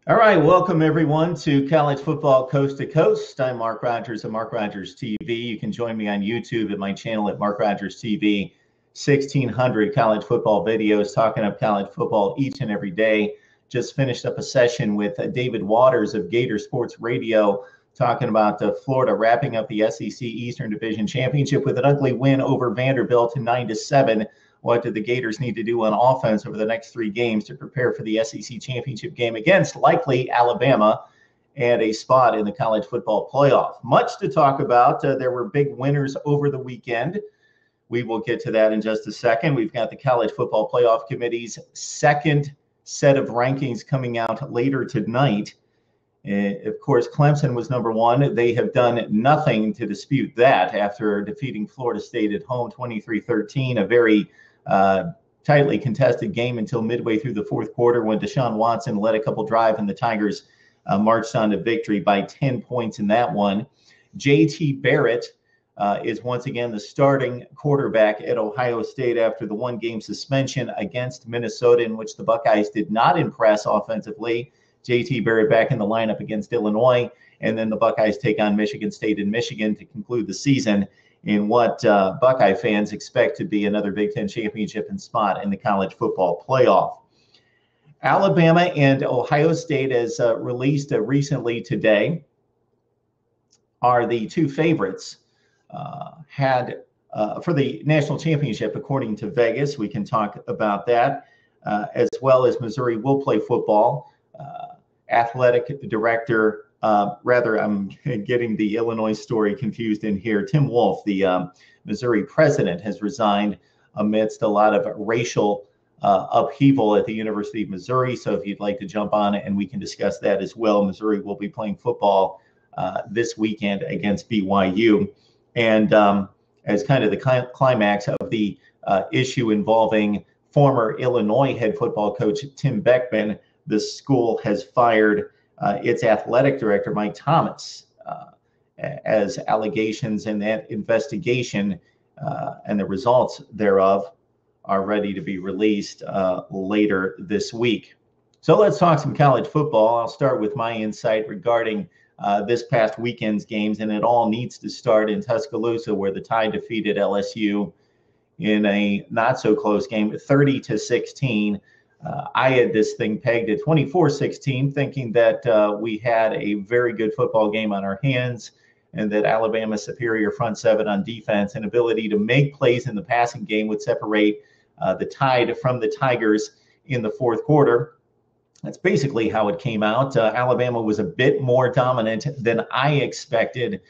All right, welcome everyone to College Football Coast to Coast. I'm Mark Rogers of Mark Rogers TV. You can join me on YouTube at my channel at Mark Rogers TV. 1,600 college football videos talking up college football each and every day. Just finished up a session with David Waters of Gator Sports Radio talking about Florida wrapping up the SEC Eastern Division Championship with an ugly win over Vanderbilt 9-7. What do the Gators need to do on offense over the next 3 games to prepare for the SEC championship game against likely Alabama and a spot in the college football playoff? Much to talk about. There were big winners over the weekend. We will get to that in just a second. We've got the College Football Playoff Committee's second set of rankings coming out later tonight. Of course, Clemson was number 1. They have done nothing to dispute that after defeating Florida State at home 23-13, a very tightly contested game until midway through the fourth quarter when Deshaun Watson led a couple drive and the Tigers marched on to victory by 10 points in that one. J.T. Barrett is once again the starting quarterback at Ohio State after the 1-game suspension against Minnesota, in which the Buckeyes did not impress offensively. J.T. Barrett back in the lineup against Illinois, and then the Buckeyes take on Michigan State in Michigan to conclude the season in what Buckeye fans expect to be another Big Ten championship and spot in the college football playoff. Alabama and Ohio State, as released recently today, are the 2 favorites for the national championship, according to Vegas. We can talk about that, as well as Missouri will play football. Athletic director, I'm getting the Illinois story confused in here. Tim Wolf, the Missouri president, has resigned amidst a lot of racial upheaval at the University of Missouri. So if you'd like to jump on it, and we can discuss that as well. Missouri will be playing football this weekend against BYU. And as kind of the climax of the issue involving former Illinois head football coach Tim Beckman, the school has fired its athletic director, Mike Thomas, as allegations in that investigation and the results thereof are ready to be released later this week. So let's talk some college football. I'll start with my insight regarding this past weekend's games, and it all needs to start in Tuscaloosa, where the Tide defeated LSU in a not-so-close game, 30-16. I had this thing pegged at 24-16, thinking that we had a very good football game on our hands and that Alabama's superior front seven on defense and ability to make plays in the passing game would separate the Tide from the Tigers in the fourth quarter. That's basically how it came out. Alabama was a bit more dominant than I expected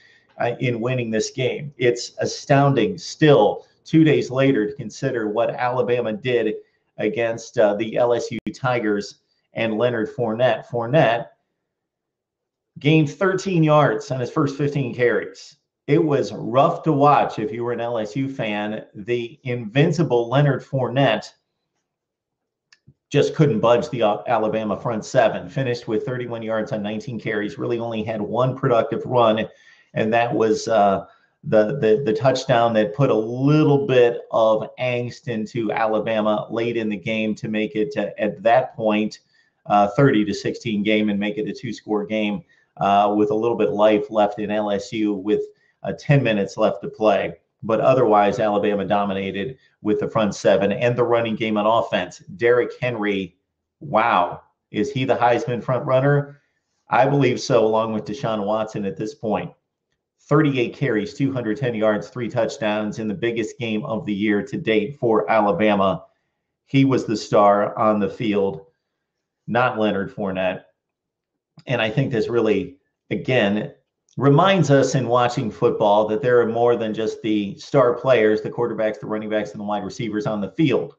in winning this game. It's astounding still 2 days later to consider what Alabama did against the LSU Tigers and Leonard Fournette. Fournette gained 13 yards on his first 15 carries. It was rough to watch if you were an LSU fan. The invincible Leonard Fournette just couldn't budge the Alabama front seven. Finished with 31 yards on 19 carries, really only had one productive run, and that was the touchdown that put a little bit of angst into Alabama late in the game to make it at that point 30-16 game and make it a 2-score game with a little bit of life left in LSU with 10 minutes left to play. But otherwise, Alabama dominated with the front seven and the running game on offense. Derrick Henry, wow, is he the Heisman front runner? I believe so, along with Deshaun Watson at this point. 38 carries, 210 yards, 3 touchdowns in the biggest game of the year to date for Alabama. He was the star on the field, not Leonard Fournette. And I think this really, again, reminds us in watching football that there are more than just the star players, the quarterbacks, the running backs, and the wide receivers on the field,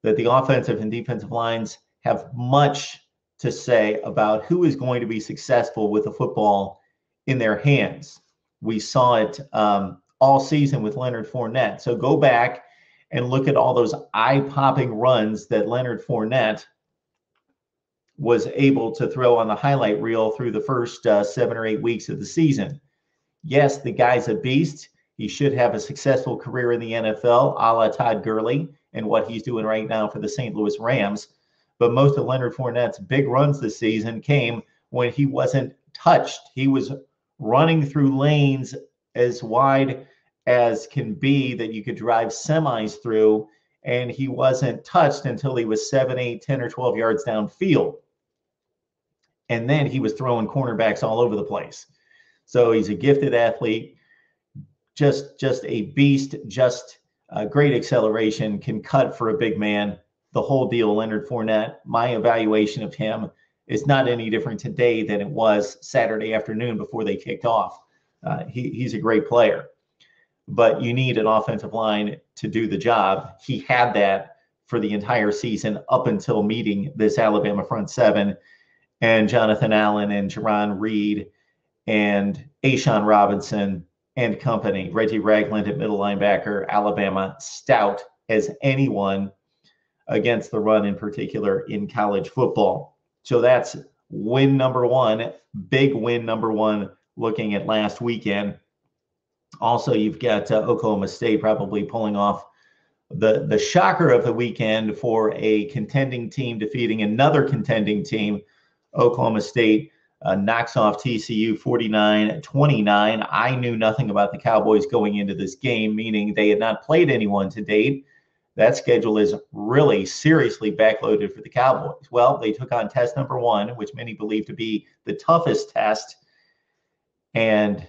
that the offensive and defensive lines have much to say about who is going to be successful with the football in their hands. We saw it all season with Leonard Fournette. So go back and look at all those eye-popping runs that Leonard Fournette was able to throw on the highlight reel through the first 7 or 8 weeks of the season. Yes, the guy's a beast. He should have a successful career in the NFL, a la Todd Gurley and what he's doing right now for the St. Louis Rams. but most of Leonard Fournette's big runs this season came when he wasn't touched. He was running through lanes as wide as can be that you could drive semis through, and he wasn't touched until he was 7, 8, 10, or 12 yards downfield. And then he was throwing cornerbacks all over the place. So he's a gifted athlete, just a beast, just great acceleration, can cut for a big man, the whole deal. Leonard Fournette, my evaluation of him is not any different today than it was Saturday afternoon before they kicked off. He's a great player, but you need an offensive line to do the job. He had that for the entire season up until meeting this Alabama front seven and Jonathan Allen and Jerron Reed and A'Shawn Robinson and company. Reggie Ragland at middle linebacker, Alabama, stout as anyone against the run, in particular in college football. So that's win number one, big win number one, looking at last weekend. Also, you've got Oklahoma State probably pulling off the shocker of the weekend for a contending team defeating another contending team. Oklahoma State knocks off TCU 49-29. I knew nothing about the Cowboys going into this game, meaning they had not played anyone to date. That schedule is really seriously backloaded for the Cowboys. Well, they took on test number one, which many believe to be the toughest test, and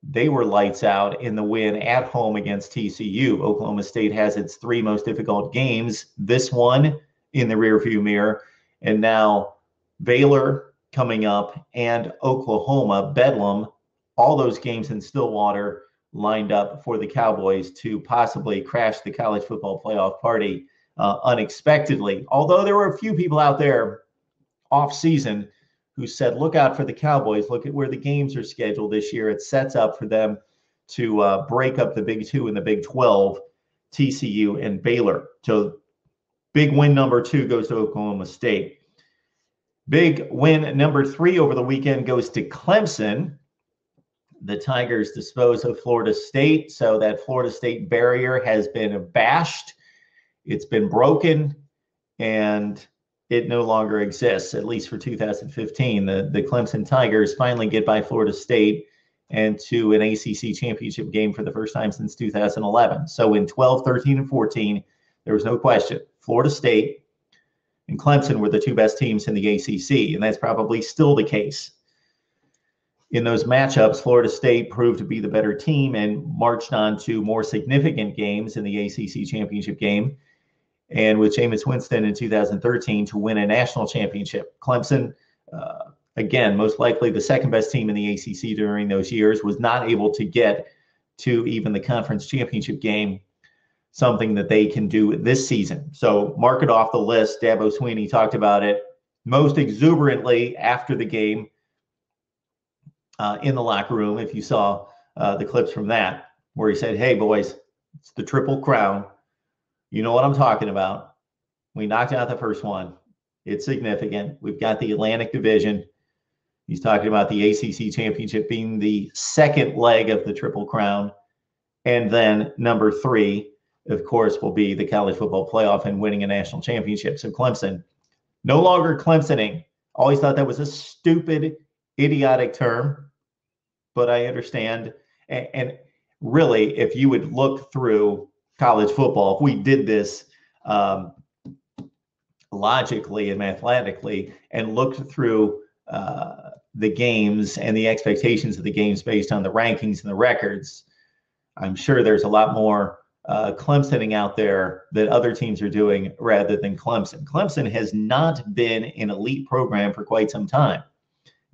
they were lights out in the win at home against TCU. Oklahoma State has its three most difficult games, this one in the rearview mirror, and now Baylor coming up and Oklahoma, Bedlam, all those games in Stillwater lined up for the Cowboys to possibly crash the college football playoff party unexpectedly. Although there were a few people out there off season who said, look out for the Cowboys. Look at where the games are scheduled this year. It sets up for them to break up the Big Two and the Big 12, TCU and Baylor. So big win number two goes to Oklahoma State. Big win number three over the weekend goes to Clemson. The Tigers dispose of Florida State, so that Florida State barrier has been bashed. It's been broken, and it no longer exists, at least for 2015. The Clemson Tigers finally get by Florida State and to an ACC championship game for the first time since 2011. So in 12, 13, and 14, there was no question. Florida State and Clemson were the two best teams in the ACC, and that's probably still the case. In those matchups, Florida State proved to be the better team and marched on to more significant games in the ACC championship game, and with Jameis Winston in 2013 to win a national championship. Clemson, again, most likely the second best team in the ACC during those years, was not able to get to even the conference championship game, something that they can do this season. So mark it off the list. Dabo Swinney talked about it most exuberantly after the game in the locker room, if you saw the clips from that, where he said, hey, boys, it's the Triple Crown. You know what I'm talking about. We knocked out the first one. It's significant. We've got the Atlantic Division. He's talking about the ACC championship being the second leg of the Triple Crown. And then number three, of course, will be the college football playoff and winning a national championship. So Clemson, no longer Clemsoning. Always thought that was a stupid, idiotic term, but I understand. And really, if you would look through college football, if we did this logically and mathematically and looked through the games and the expectations of the games based on the rankings and the records, I'm sure there's a lot more Clemsoning out there that other teams are doing rather than Clemson. Clemson has not been an elite program for quite some time.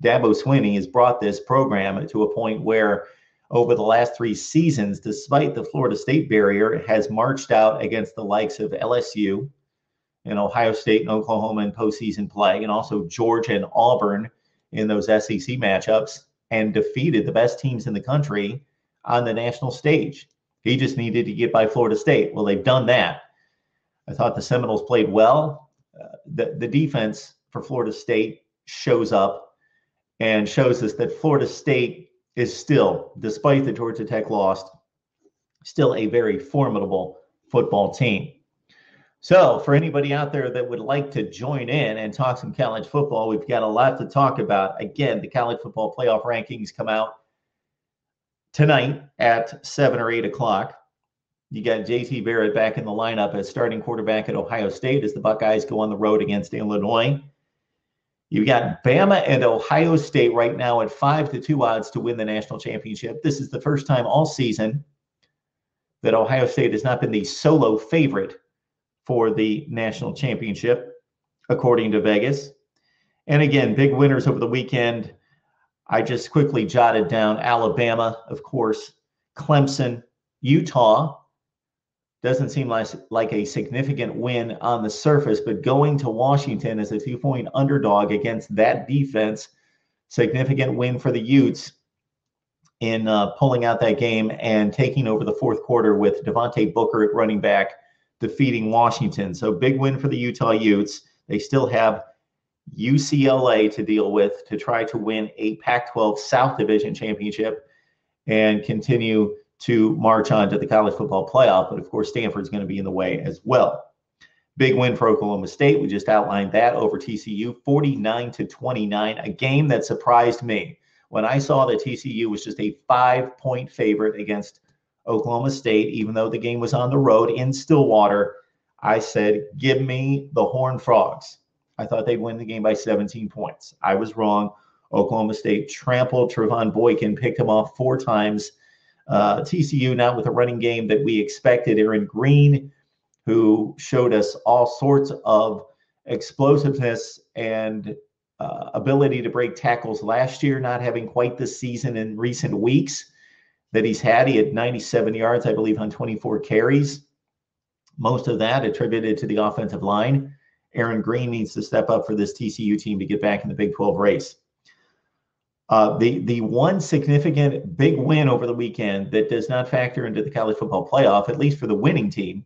Dabo Swinney has brought this program to a point where over the last three seasons, despite the Florida State barrier, has marched out against the likes of LSU and Ohio State and Oklahoma in postseason play, and also Georgia and Auburn in those SEC matchups, and defeated the best teams in the country on the national stage. He just needed to get by Florida State. Well, they've done that. I thought the Seminoles played well. The defense for Florida State shows up and shows us that Florida State is still, despite the Georgia Tech loss, still a very formidable football team. So, for anybody out there that would like to join in and talk some college football, we've got a lot to talk about. Again, the college football playoff rankings come out tonight at 7 or 8 o'clock. You got JT Barrett back in the lineup as starting quarterback at Ohio State as the Buckeyes go on the road against Illinois. You've got Bama and Ohio State right now at 5-2 odds to win the national championship. This is the first time all season that Ohio State has not been the solo favorite for the national championship, according to Vegas. And again, big winners over the weekend. I just quickly jotted down Alabama, of course, Clemson, Utah. Doesn't seem like a significant win on the surface, but going to Washington as a 2-point underdog against that defense, significant win for the Utes in pulling out that game and taking over the fourth quarter with Devontae Booker at running back, defeating Washington. So big win for the Utah Utes. They still have UCLA to deal with to try to win a Pac-12 South Division championship and continue to march on to the college football playoff. But of course, Stanford's going to be in the way as well. Big win for Oklahoma State. We just outlined that over TCU, 49-29, a game that surprised me. When I saw that TCU was just a 5-point favorite against Oklahoma State, even though the game was on the road in Stillwater, I said, give me the Horned Frogs. I thought they'd win the game by 17 points. I was wrong. Oklahoma State trampled Trevon Boykin, picked him off 4 times. TCU not with a running game that we expected. Aaron Green, who showed us all sorts of explosiveness and ability to break tackles last year, not having quite the season in recent weeks that he's had. He had 97 yards, I believe, on 24 carries. Most of that attributed to the offensive line. Aaron Green needs to step up for this TCU team to get back in the Big 12 race. The one significant big win over the weekend that does not factor into the college football playoff, at least for the winning team,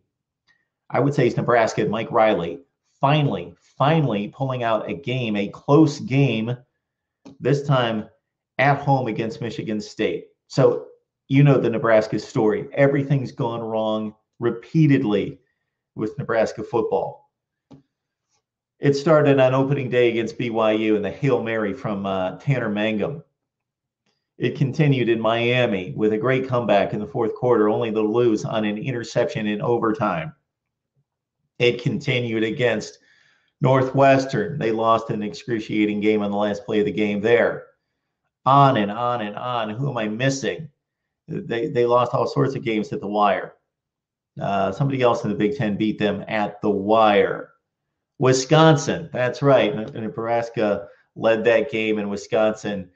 I would say is Nebraska and Mike Riley finally pulling out a game, a close game, this time at home against Michigan State. So you know the Nebraska story. Everything's gone wrong repeatedly with Nebraska football. It started on opening day against BYU and the Hail Mary from Tanner Mangum. It continued in Miami with a great comeback in the fourth quarter, only to lose on an interception in overtime. It continued against Northwestern. They lost an excruciating game on the last play of the game there. On and on and on. Who am I missing? They lost all sorts of games at the wire. Somebody else in the Big Ten beat them at the wire. Wisconsin, that's right. Nebraska led that game, and Wisconsin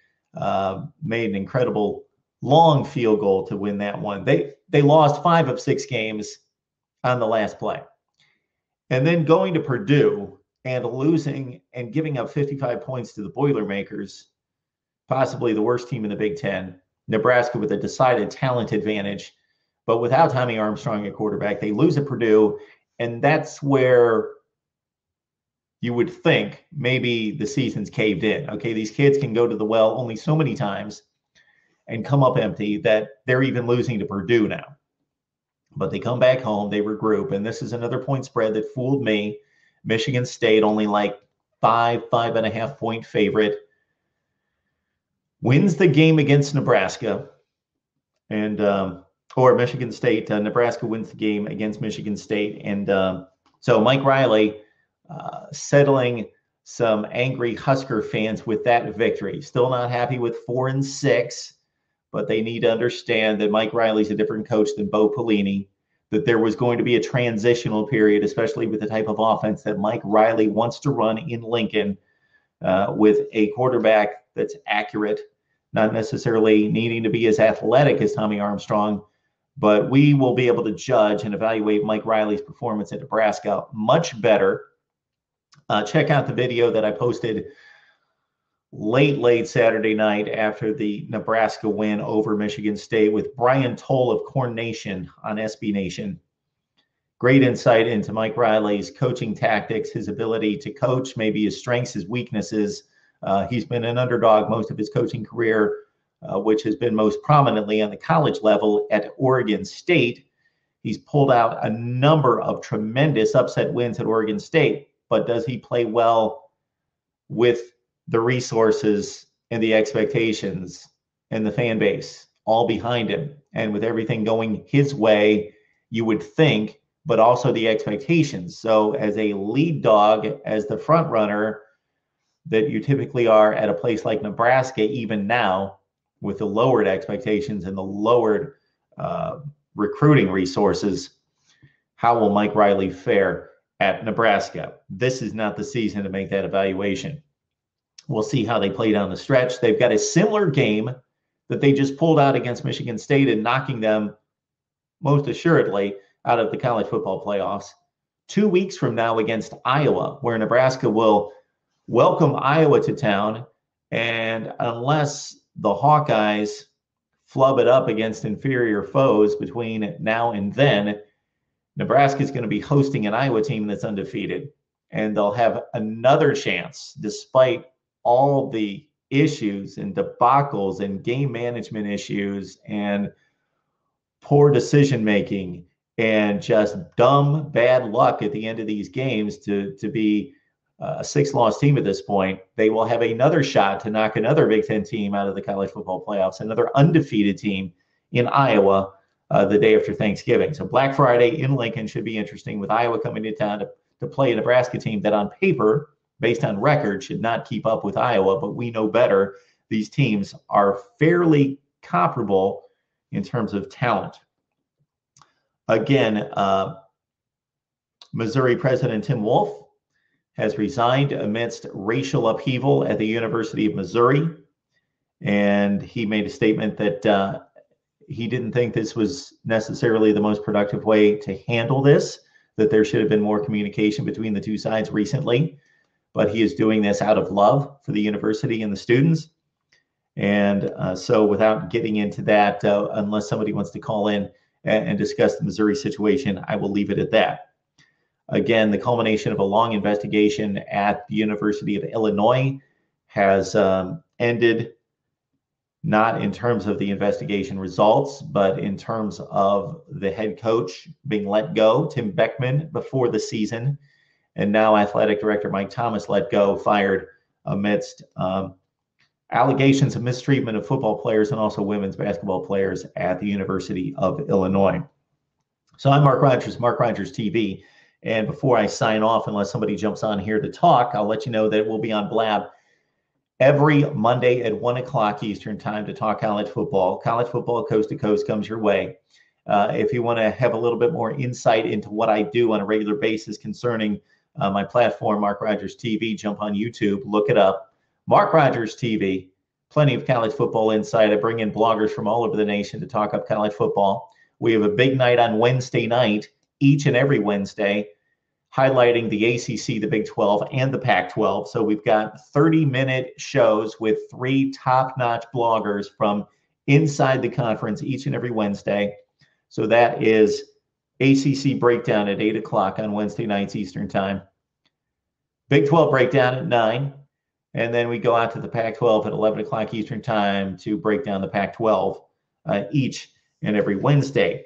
made an incredible long field goal to win that one. They lost 5 of 6 games on the last play. And then going to Purdue and losing and giving up 55 points to the Boilermakers, possibly the worst team in the Big Ten. Nebraska with a decided talent advantage, but without Tommy Armstrong at quarterback, they lose at Purdue, and that's where you would think maybe the season's caved in. Okay, these kids can go to the well only so many times and come up empty that they're even losing to Purdue now. But they come back home, they regroup, and this is another point spread that fooled me. Michigan State only like 5.5 point favorite. Wins the game against Nebraska, and or Michigan State. Nebraska wins the game against Michigan State. And so Mike Riley settling some angry Husker fans with that victory. Still not happy with 4-6, but they need to understand that Mike Riley's a different coach than Bo Pelini, that there was going to be a transitional period, especially with the type of offense that Mike Riley wants to run in Lincoln, with a quarterback that's accurate, not necessarily needing to be as athletic as Tommy Armstrong, but we will be able to judge and evaluate Mike Riley's performance at Nebraska much better. Check out the video that I posted late Saturday night after the Nebraska win over Michigan State with Brian Toll of Corn Nation on SB Nation. Great insight into Mike Riley's coaching tactics, his ability to coach, maybe his strengths, his weaknesses. He's been an underdog most of his coaching career, which has been most prominently on the college level at Oregon State. He's pulled out a number of tremendous upset wins at Oregon State, but does he play well with the resources and the expectations and the fan base all behind him? And with everything going his way, you would think, but also the expectations. So as a lead dog, as the front runner that you typically are at a place like Nebraska, even now, with the lowered expectations and the lowered recruiting resources, how will Mike Riley fare at Nebraska? This is not the season to make that evaluation. We'll see how they play down the stretch. They've got a similar game that they just pulled out against Michigan State and knocking them most assuredly out of the college football playoffs 2 weeks from now against Iowa, where Nebraska will welcome Iowa to town. And unless the Hawkeyes flub it up against inferior foes between now and then, Nebraska is going to be hosting an Iowa team that's undefeated. And they'll have another chance, despite all the issues and debacles and game management issues and poor decision making and just dumb, bad luck at the end of these games to be a 6-loss team at this point. They will have another shot to knock another Big Ten team out of the college football playoffs, another undefeated team in Iowa the day after Thanksgiving. So Black Friday in Lincoln should be interesting, with Iowa coming to town to play a Nebraska team that on paper, based on record, should not keep up with Iowa, but we know better. These teams are fairly comparable in terms of talent. Again, Missouri President Tim Wolf has resigned amidst racial upheaval at the University of Missouri. And he made a statement that he didn't think this was necessarily the most productive way to handle this, that there should have been more communication between the two sides recently. But he is doing this out of love for the university and the students. And so without getting into that, unless somebody wants to call in and discuss the Missouri situation, I will leave it at that. Again, the culmination of a long investigation at the University of Illinois has ended, not in terms of the investigation results, but in terms of the head coach being let go, Tim Beckman, before the season, and now athletic director Mike Thomas let go, fired amidst allegations of mistreatment of football players and also women's basketball players at the University of Illinois. So I'm Mark Rogers, Mark Rogers TV. And before I sign off, unless somebody jumps on here to talk, I'll let you know that we'll be on Blab every Monday at 1 o'clock Eastern time to talk college football. College football coast to coast comes your way. If you want to have a little bit more insight into what I do on a regular basis concerning my platform, Mark Rogers TV, jump on YouTube, look it up. Mark Rogers TV, plenty of college football insight. I bring in bloggers from all over the nation to talk up college football. We have a big night on Wednesday night, each and every Wednesday, highlighting the ACC, the Big 12, and the Pac-12. So we've got 30-minute shows with 3 top-notch bloggers from inside the conference each and every Wednesday. So that is ACC breakdown at 8 o'clock on Wednesday nights Eastern time. Big 12 breakdown at 9. And then we go out to the Pac-12 at 11 o'clock Eastern time to break down the Pac-12 each and every Wednesday.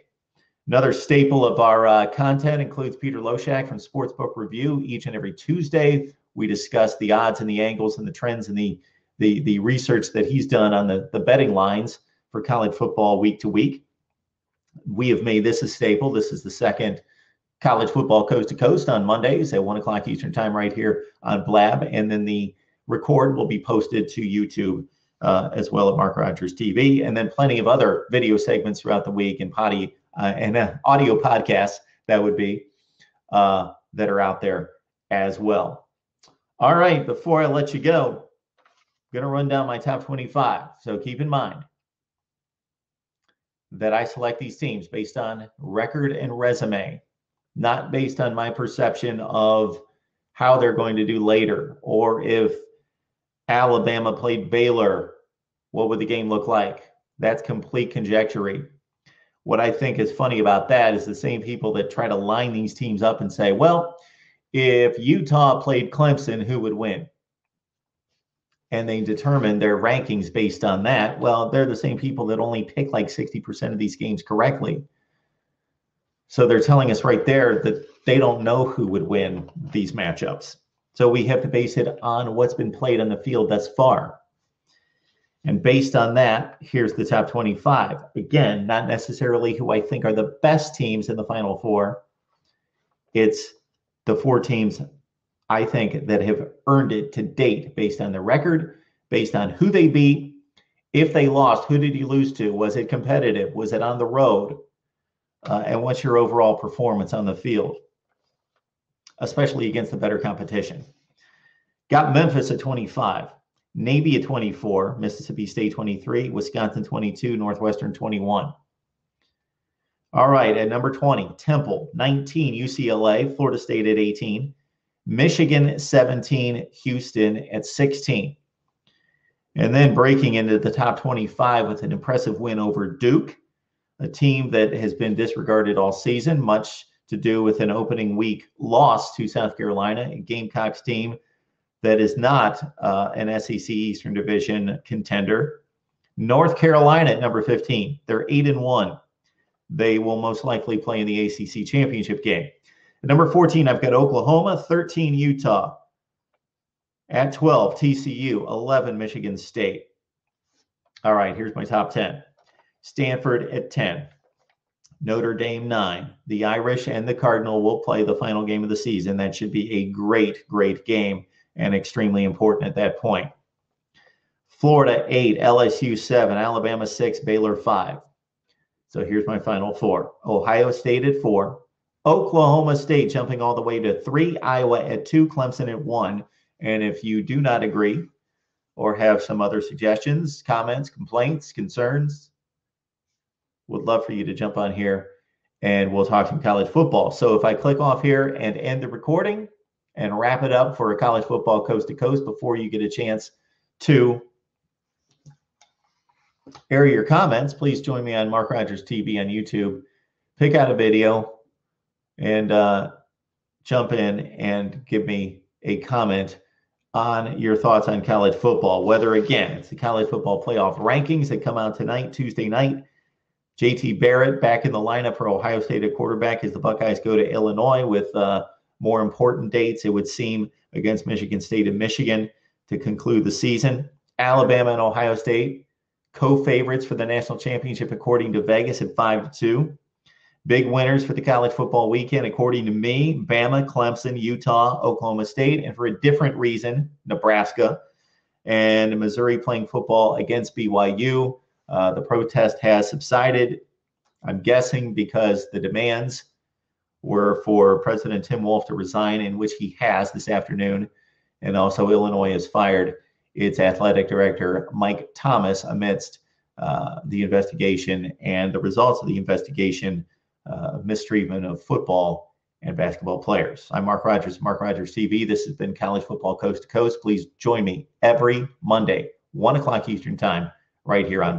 Another staple of our content includes Peter Loshak from Sportsbook Review. Each and every Tuesday, we discuss the odds and the angles and the trends and the research that he's done on the betting lines for college football week to week. We have made this a staple. This is the second college football coast to coast on Mondays at 1 o'clock Eastern time right here on Blab. And then the record will be posted to YouTube as well at Mark Rogers TV. And then plenty of other video segments throughout the week and audio podcasts that would be that are out there as well. All right, before I let you go, I'm going to run down my top 25. So keep in mind that I select these teams based on record and resume, not based on my perception of how they're going to do later, or if Alabama played Baylor, what would the game look like? That's complete conjecture. What I think is funny about that is the same people that try to line these teams up and say, well, if Utah played Clemson, who would win? And they determine their rankings based on that. Well, they're the same people that only pick like 60% of these games correctly. So they're telling us right there that they don't know who would win these matchups. So we have to base it on what's been played on the field thus far. And based on that, here's the top 25. Again, not necessarily who I think are the best teams in the Final Four. It's the 4 teams I think that have earned it to date based on the record, based on who they beat. If they lost, who did you lose to? Was it competitive? Was it on the road? And what's your overall performance on the field, especially against the better competition? Got Memphis at 25, Navy at 24, Mississippi State 23, Wisconsin 22, Northwestern 21. All right, at number 20, Temple 19, UCLA, Florida State at 18, Michigan 17, Houston at 16. And then breaking into the top 25 with an impressive win over Duke, a team that has been disregarded all season, much to do with an opening week loss to South Carolina, a Gamecocks team that is not an SEC Eastern Division contender. North Carolina at number 15. They're 8-1. They will most likely play in the ACC championship game. At number 14, I've got Oklahoma, 13, Utah. At 12, TCU, 11, Michigan State. All right, here's my top 10. Stanford at 10. Notre Dame 9. The Irish and the Cardinal will play the final game of the season. That should be a great, great game and extremely important at that point. Florida 8, LSU 7, Alabama 6, Baylor 5. So here's my final 4. Ohio State at 4. Oklahoma State jumping all the way to 3, Iowa at 2, Clemson at 1. And if you do not agree or have some other suggestions, comments, complaints, concerns, would love for you to jump on here and we'll talk some college football. So if I click off here and end the recording and wrap it up for a college football coast to coast before you get a chance to air your comments, please join me on Mark Rogers TV on YouTube. Pick out a video and jump in and give me a comment on your thoughts on college football, whether, again, it's the college football playoff rankings that come out tonight, Tuesday night. JT Barrett back in the lineup for Ohio State at quarterback as the Buckeyes go to Illinois with more important dates, it would seem, against Michigan State and Michigan to conclude the season. Alabama and Ohio State, co-favorites for the national championship according to Vegas at 5-2. Big winners for the college football weekend, according to me, Bama, Clemson, Utah, Oklahoma State, and for a different reason, Nebraska. And Missouri playing football against BYU. The protest has subsided, I'm guessing because the demands were for President Tim Wolf to resign, in which he has this afternoon. And also Illinois has fired its athletic director, Mike Thomas, amidst the investigation and the results of the investigation of mistreatment of football and basketball players. I'm Mark Rogers, Mark Rogers TV. This has been College Football Coast to Coast. Please join me every Monday, 1 o'clock Eastern Time, right here on